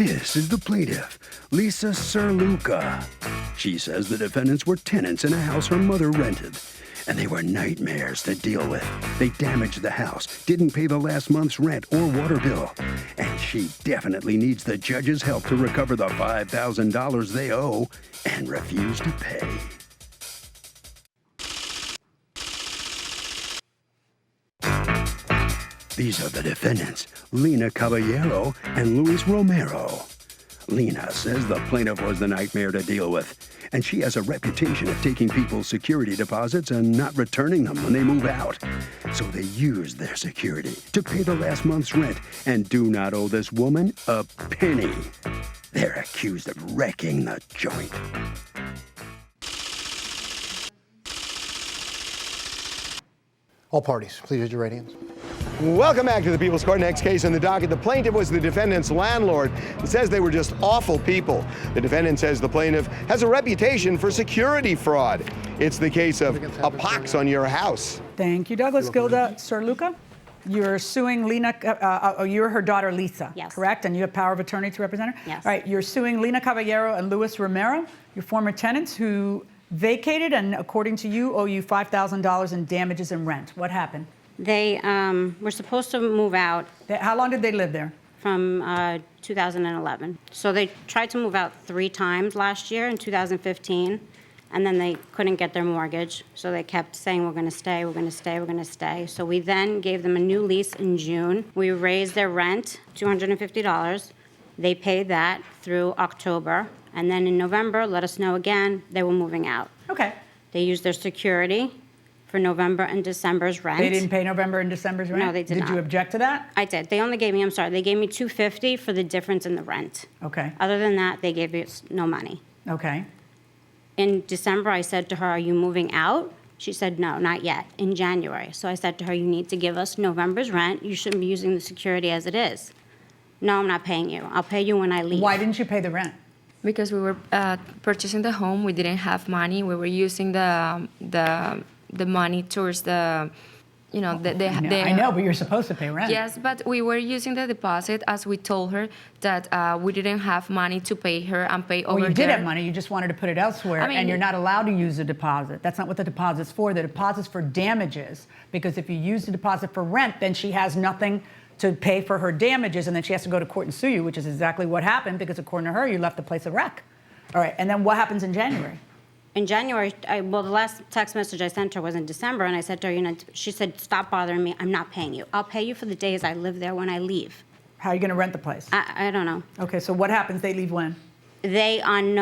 This is the plaintiff, Lisa Serluca. She says the defendants were tenants in a house her mother rented, and they were nightmares to deal with. They damaged the house, didn't pay the last month's rent or water bill, and she definitely needs the judge's help to recover the $5,000 they owe and refuse to pay. These are the defendants, Lina Caballero and Luis Romero. Lina says the plaintiff was the nightmare to deal with, and she has a reputation of taking people's security deposits and not returning them when they move out. So they used their security to pay the last month's rent and do not owe this woman a penny. They're accused of wrecking the joint. All parties, please raise your right hands. Welcome back to the People's Court. Next case on the docket. The plaintiff was the defendant's landlord. It says they were just awful people. The defendant says the plaintiff has a reputation for security fraud. It's the case of a pox on your house. Thank you, Douglas. Gilda Serluca, you're suing Lina, you're her daughter Lisa, yes, correct? And you have power of attorney to represent her? Yes. All right, you're suing Lina Caballero and Luis Romero, your former tenants who vacated and, according to you, owe you $5,000 in damages and rent. What happened? They were supposed to move out. How long did they live there? From 2011. So they tried to move out 3 times last year in 2015, and then they couldn't get their mortgage. So they kept saying, we're going to stay, we're going to stay, we're going to stay. So we then gave them a new lease in June. We raised their rent, $250. They paid that through October. And then in November, let us know again, they were moving out. Okay. They used their security for November and December's rent. They didn't pay November and December's rent? No, they did not. Did you object to that? I did. They only gave me, they gave me $250 for the difference in the rent. Okay. Other than that, they gave us no money. Okay. In December, I said to her, are you moving out? She said, no, not yet, in January. So I said to her, you need to give us November's rent. You shouldn't be using the security as it is. No, I'm not paying you. I'll pay you when I leave. Why didn't you pay the rent? Because we were purchasing the home. We didn't have money. We were using the money towards the, I know, but you're supposed to pay rent. Yes, but we were using the deposit as we told her that we didn't have money to pay her and pay over there. Well, you did have money. You just wanted to put it elsewhere, and you're not allowed to use a deposit. That's not what the deposit's for. The deposit's for damages, because if you use the deposit for rent, then she has nothing to pay for her damages, and then she has to go to court and sue you, which is exactly what happened, because according to her, you left the place a wreck. All right, and then what happens in January? In January, the last text message I sent her was in December, and I said to her, she said, stop bothering me. I'm not paying you. I'll pay you for the days I live there when I leave. How are you going to rent the place? I don't know. Okay, so what happens? They leave when? They, on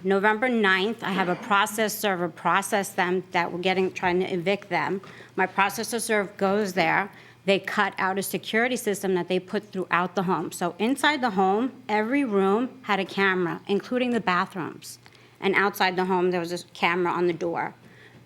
November 9th, I have a process server process them that we're trying to evict them. My processor server goes there. They cut out a security system that they put throughout the home. So inside the home, every room had a camera, including the bathrooms. And outside the home, there was a camera on the door.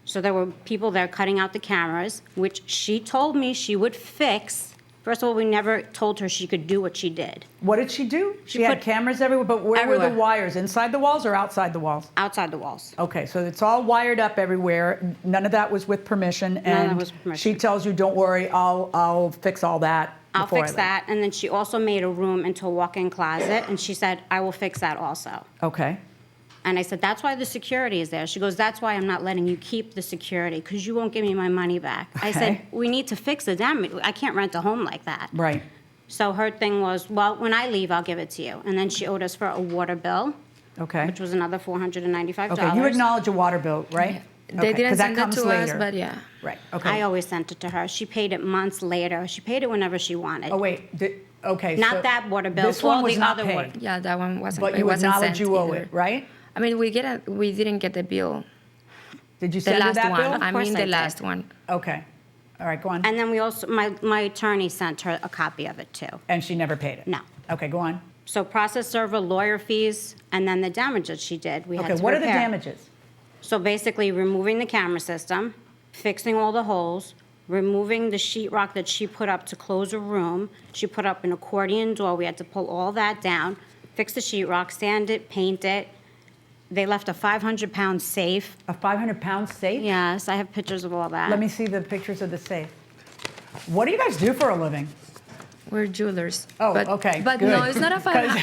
So there were people there cutting out the cameras, which she told me she would fix. First of all, we never told her she could do what she did. What did she do? She had cameras everywhere, but where were the wires? Inside the walls or outside the walls? Outside the walls. Okay, so it's all wired up everywhere. None of that was with permission. And None of that was with permission. She tells you, don't worry, I'll fix all that. I'll fix that. And then she also made a room into a walk-in closet, and she said, I will fix that also. Okay. And I said, that's why the security is there. She goes, that's why I'm not letting you keep the security, because you won't give me my money back. Okay. I said, we need to fix the damage. I can't rent a home like that. Right. So her thing was, well, when I leave, I'll give it to you. And then she owed us for a water bill, okay, which was another $495. Okay, you acknowledge a water bill, right? Yeah. They didn't send it to later. us, but yeah. Right, okay. I always sent it to her. She paid it months later. She paid it whenever she wanted. Oh, wait, okay. Not so that water bill. This one all was the not other paid. water. Yeah, that one wasn't. But it you wasn't acknowledge sent you owe either. it, right? I mean, we didn't get the bill. Did you The send her last that one. bill? Of I course mean, I the did. last one. Okay. All right, go on. And then we also, my attorney sent her a copy of it too. And she never paid it? No. Okay, go on. So process server, lawyer fees, and then the damage that she did, we had to Okay, what are the repair. damages? So basically removing the camera system, fixing all the holes, removing the sheetrock that she put up to close a room. She put up an accordion door. We had to pull all that down, fix the sheetrock, sand it, paint it. They left a 500-pound safe. A 500-pound safe? Yes, I have pictures of all that. Let me see the pictures of the safe. What do you guys do for a living? We're jewelers. Oh, but, okay, But good. no, it's not a 500.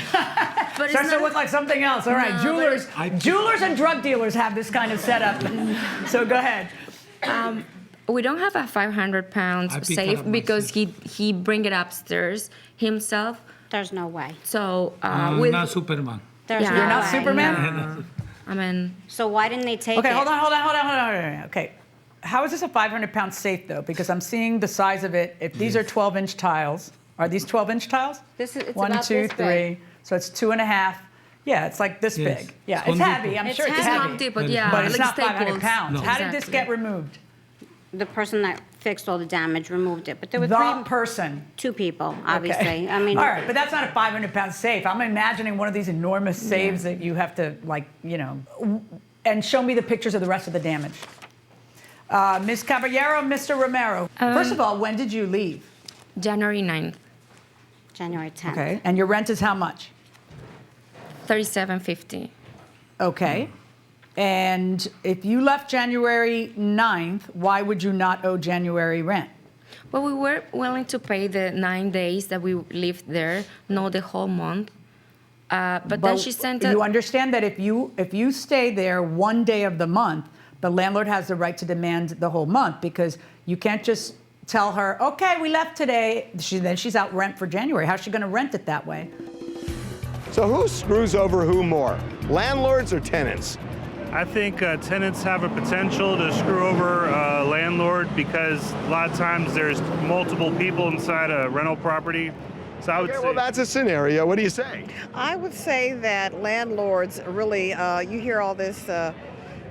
But it's Starts to not, look like something else. All right, No, jewelers and drug dealers have this kind of setup. So go ahead. we don't have a 500 pounds I pick it safe up because he bring it upstairs himself. There's no way. So I'm with not Superman. There's Yeah. no You're not way. Superman? No. I mean, So why didn't they take Okay, it? hold on. Okay. How is this a 500-pound safe, though? Because I'm seeing the size of it. If these are 12-inch tiles, are these 12-inch tiles? It's 1, about 2, this 3. big. So it's 2.5. Yeah, it's like this Yes. big. Yeah, It's it's Home heavy. Depot. I'm It's sure it's heavy. heavy. Home Depot, yeah, But it's like not 500 staples. pounds. No. How did this Exactly. get removed? The person that fixed all the damage removed it, but there were The person. two people, obviously. Okay. I mean, all right, but that's not a 500-pound safe. I'm imagining one of these enormous safes that you have to, like, and show me the pictures of the rest of the damage. Ms. Caballero, Mr. Romero. First of all, when did you leave? January 9th, January 10th. Okay. And your rent is how much? $37.50. Okay. And if you left January 9th, why would you not owe January rent? Well, we were willing to pay the 9 days that we lived there, not the whole month. But then she sent You a... understand that if you stay there one day of the month, the landlord has the right to demand the whole month, because you can't just tell her, okay, we left today. Then she's out rent for January. How's she going to rent it that way? So who screws over who more, landlords or tenants? I think tenants have a potential to screw over a landlord because a lot of times there's multiple people inside a rental property. So I would Okay, say, well, that's a scenario. What do you say? I would say that landlords really, you hear all this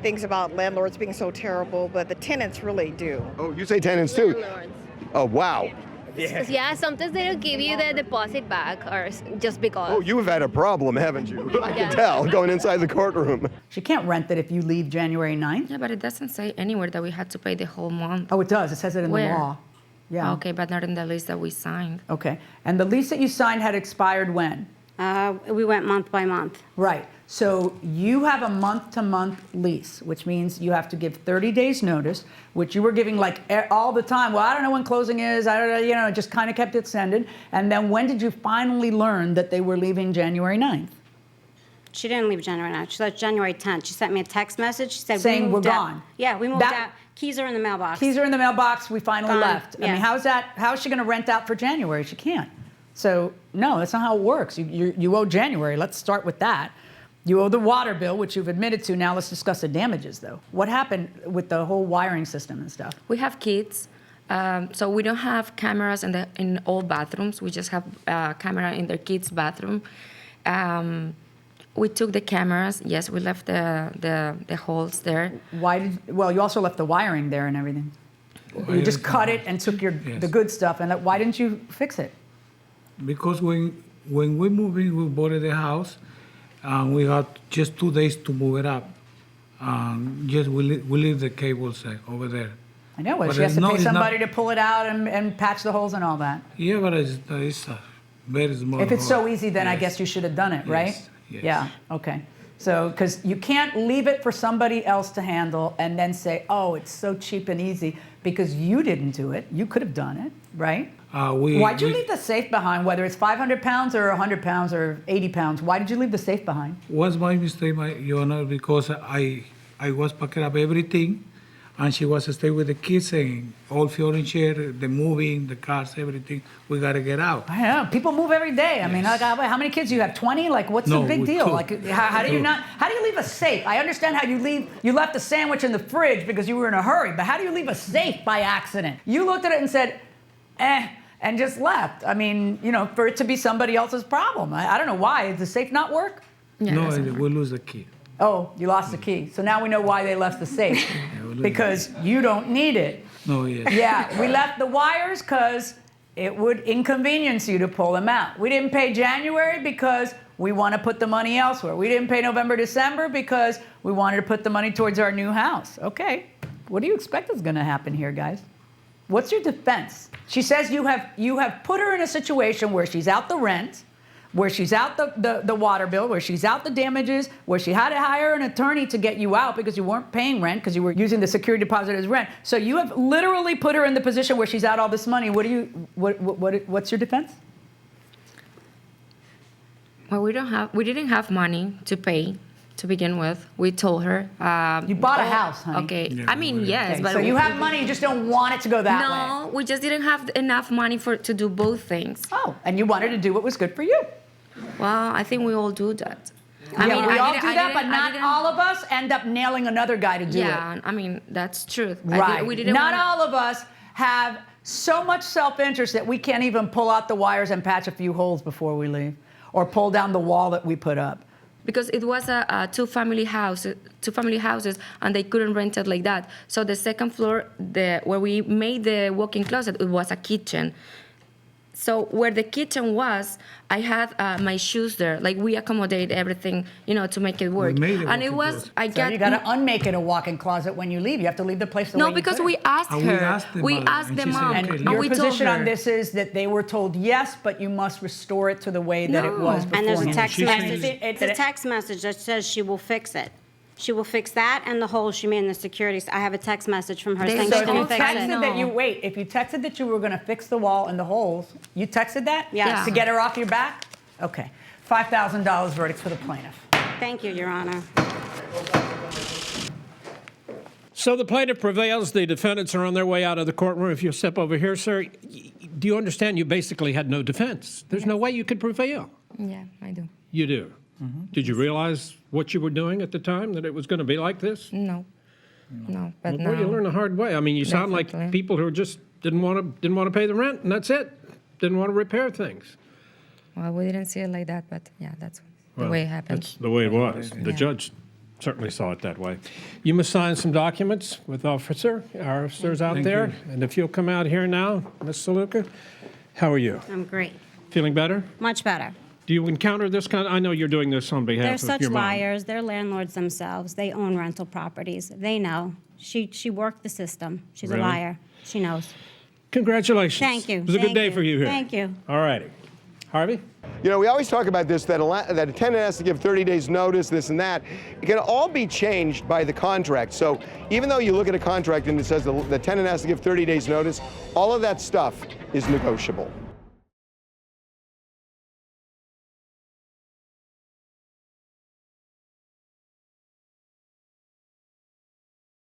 things about landlords being so terrible, but the tenants really do. Oh, you say tenants too? Landlords. Oh, wow. Yeah, sometimes they don't give you the deposit back or just because. Oh, you have had a problem, haven't you? I can Yeah. tell, going inside the courtroom. She can't rent it if you leave January 9th. Yeah, but it doesn't say anywhere that we had to pay the whole month. Oh, it does. It says it in Where? the law. Yeah. Okay, but not in the list that we signed. Okay. And the lease that you signed had expired when? We went month by month. Right. So you have a month-to-month lease, which means you have to give 30 days notice, which you were giving like all the time. Well, I don't know when closing is. I don't know, it just kind of kept extended. And then when did you finally learn that they were leaving January 9th? She didn't leave January 9th. She left January 10th. She sent me a text message. She said, Saying we moved we're out. gone. Yeah, we moved That- out. Keys are in the mailbox. Keys are in the mailbox. We finally Gone. left. I Yeah. mean, how's she going to rent out for January? She can't. So no, that's not how it works. You owe January. Let's start with that. You owe the water bill, which you've admitted to. Now let's discuss the damages, though. What happened with the whole wiring system and stuff? We have kids, so we don't have cameras in all bathrooms. We just have a camera in their kids' bathroom. We took the cameras. Yes, we left the holes there. Well, you also left the wiring there and everything. You just cut it and took the good stuff. And why didn't you fix it? Because when we moved in, we bought the house, and we had just 2 days to move it up. Yes, we leave the cables over there. I know. Well, But she has it's to not- pay it's not- somebody to pull it out and patch the holes and all that. Yeah, but it's a very small. If it's so hole. easy, then I Yes. guess you should have done it, right? Yes. Yeah, okay. So, because you can't leave it for somebody else to handle and then say, oh, it's so cheap and easy, because you didn't do it. You could have done it, right? Why'd you leave the safe behind, whether it's 500 pounds or 100 pounds or 80 pounds? Why did you leave the safe behind? Was my mistake, Your Honor, because I was packing up everything, and she was staying with the kids and all furniture, the moving, the cars, everything. We gotta get out. I know. People move every day. I mean, like, how many kids do you have? 20? Like, what's the No, big with deal? 2. Like, how do you leave a safe? I understand how you left a sandwich in the fridge because you were in a hurry, but how do you leave a safe by accident? You looked at it and said, and just left. I mean, for it to be somebody else's problem. I don't know why. Does the safe not work? Yeah, No, that's we lose the key. Oh, you lost the key. So now we know why they left the safe. we lose Because you don't need it. No, yes. Yeah, we left the wires because it would inconvenience you to pull them out. We didn't pay January because we want to put the money elsewhere. We didn't pay November, December because we wanted to put the money towards our new house. Okay, what do you expect is going to happen here, guys? What's your defense? She says you have put her in a situation where she's out the rent, where she's out the water bill, where she's out the damages, where she had to hire an attorney to get you out because you weren't paying rent, because you were using the security deposit as rent. So you have literally put her in the position where she's out all this money. What's your defense? Well, we didn't have money to pay to begin with. We told her. You bought a house, honey. Okay. Yeah, I mean, yes, Okay, but so you have money, you just don't want it to go that way. no, we just didn't have enough money to do both things. Oh, and you wanted to do what was good for you. Well, I think we all do that. We all do that, but not all of us end up nailing another guy to do it. Yeah, I mean, that's true. Right. We didn't Not wanna- all of us have so much self-interest that we can't even pull out the wires and patch a few holes before we leave, or pull down the wall that we put up. Because it was a two-family houses, and they couldn't rent it like that. So the second floor, where we made the walk-in closet, it was a kitchen. So where the kitchen was, I had my shoes there. Like, we accommodate everything, to make it work. made it So and it was, you got to unmake it a walk-in closet when you leave. You have to leave the place the way no, you because put we it. asked And her. we asked the mother, and mom, she said, and okay. we Your told position her. on this is that they were told yes, but you must restore it to the way that it No. was before. And there's a text She said- message. It's a text message that says she will fix it. She will fix that and the hole she made in the securities. I have a text message from her They saying So she's if going you to fix texted it. that if you texted that you were going to fix the wall and the holes, you texted that? Yes. To get her off your back? Okay. $5,000 verdict for the plaintiff. Thank you, Your Honor. So the plaintiff prevails. The defendants are on their way out of the courtroom. If you'll step over here, sir, do you understand you basically had no defense? There's no way you could prevail. Yeah, I do. You do. Did you realize what you were doing at the time, that it was going to be like this? No, but Well, you learn the hard way. I mean, you sound like Definitely. people who just didn't want to pay the rent, and that's it. Didn't want to repair things. Well, we didn't see it like that, but yeah, that's the Well, way it happened. That's the way it was. The Yeah. judge certainly saw it that way. You must sign some documents with our officers out Thank there. you. And if you'll come out here now, Ms. Saluka, how are you? I'm great. Feeling better? Much better. Do you encounter this kind of, I know you're doing this on behalf They're of such your mom. liars. They're landlords themselves. They own rental properties. They know. She worked the system. She's Really? a liar. She knows. Congratulations. Thank you. It was a good Thank day you. for you here. Thank you. All righty. Harvey? We always talk about this, that a tenant has to give 30 days notice, this and that. It can all be changed by the contract. So even though you look at a contract and it says the tenant has to give 30 days notice, all of that stuff is negotiable.